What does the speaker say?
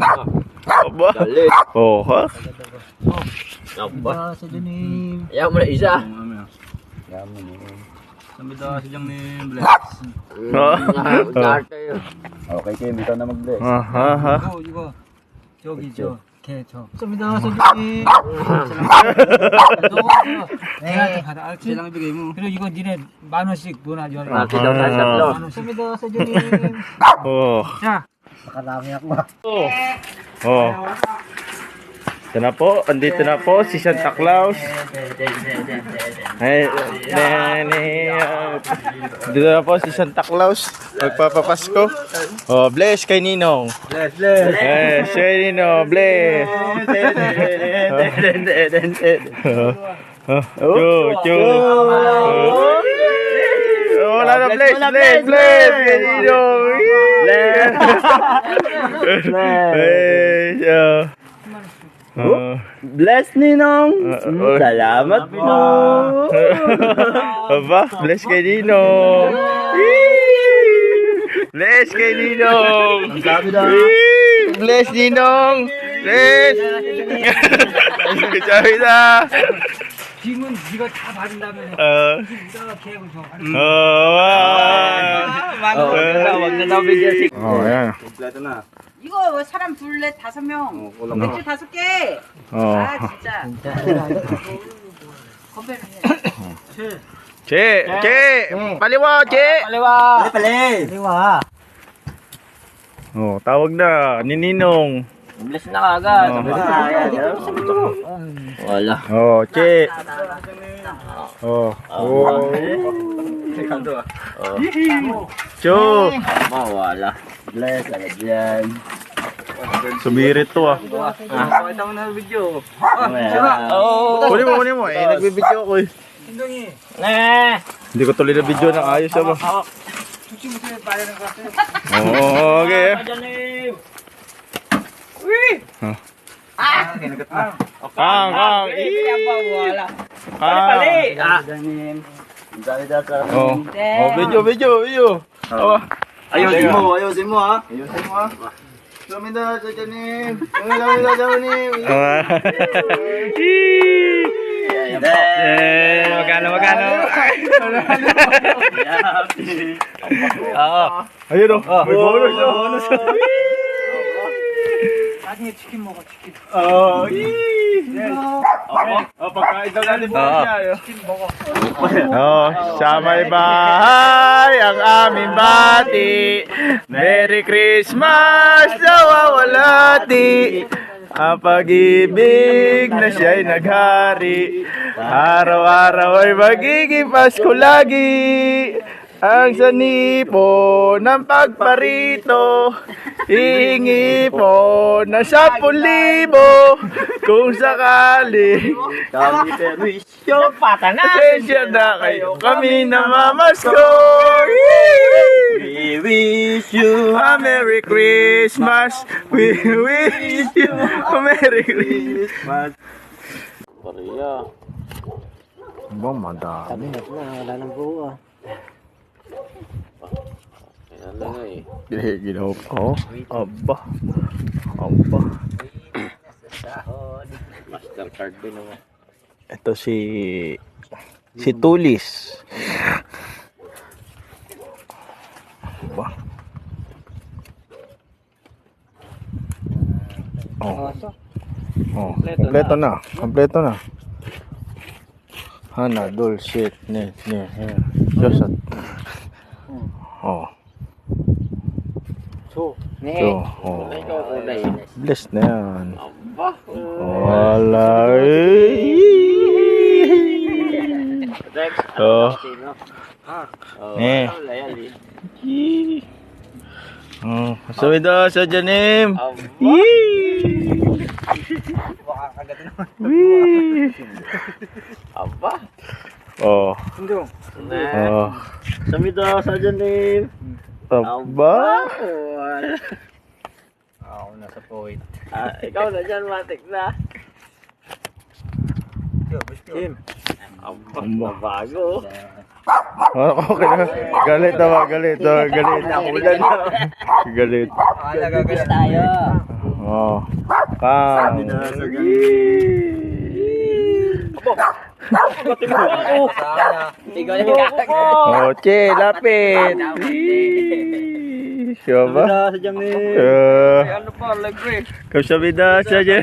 Aba. Oh, ha? Aba. Sa Janim. Ayaw mo na isa. Ayaw mo na. Samida sa Janim. Bless. Okay, Kim, ikaw na mag-bless. 이거 저기 저 개 저. samida sa Janim. 내가 받아. 알지? 그리고 이거 니네 10,000원씩 보나 줘. samida sa Janim. Oh. 자. Makarami ako. Oh. Ito na po, andito na po si Santa Claus. Ay, dito na po si Santa Claus. Magpapapasko. Oh, bless kay Ninong. Bless, bless. Bless kay Ninong, bless. Chu. Wala na, bless kay Ninong. Bless. Bless, Ninong. Salamat po. Aba, bless kay Ninong. Bless kay Ninong. Bless Ninong. Bless. Sabi na. 짐은 네가 다 받는다면서. 이따가 계획을 줘. Wag na daw bigyan si... Ayan. Kompleto na. 이거 왜 사람 둘넷 5명 맥주 5개 아 진짜 건배는 해 Che, paliwa, Che. Pali. Oh, tawag na ni Ninong. Bless na agad. Wala. Oh, Che. Oh. Chu. Mawala. Bless, agad yan. Sumirit to ah. pakita mo na video. Kunin mo. Eh, nagbibideo ako eh. 신동이. Hindi ko tuloy na video ng ayos ba? 죽지 못해 말하는 것 같아. Oh, okay. Kang. Janim. Dali-dali ka. Oh, video. Oh. Ayusin mo ha. Samida sa Janim. Samida sa Janim. Magkano? Ayun oh. May bonus. 나중에 치킨 먹어 치킨. Pagkain daw natin 치킨 먹어. sa may bahay ang aming bati. Merry Christmas, nawawalati. Ang pag-ibig na siya'y naghari. Araw-araw ay magiging Pasko lagi. Ang sanipo ng pagparito, hihingi po ng 10,000 kung sakali. Kami perwisyo. Pasensya na kayo, kami namamasko. We wish you A Merry Christmas. We wish you a Merry Christmas. Pariya. Bang madami. Wala nang buwa. Kaya lang eh. Ginawa ko. Aba. Mastercard din naman. Ito si Tulis. Aba. Kompleto na. Hana, dulcet, Josat. Oh. So, Oh. ikaw kulay. Bless na yan. Aba. Wala Rex, Oh. sino? Eh. Wala yan eh. Oh, sumida sa Janim. Aba. Aba. Oh. 신동. Oh. Samida sa Janim. Aba. Wala. Ako nasa point. Ikaw na dyan, matik na. Tim. Aba, nabago. Okay na. Galit naman, galit. Galit. Nakulan na. Galit. Nagagalit tayo. Oh. Pang. Ikaw yung kakak. Oh, Che, lapit. Siya ba? Ano pa, lagre. Kamsahamnida sa dyan.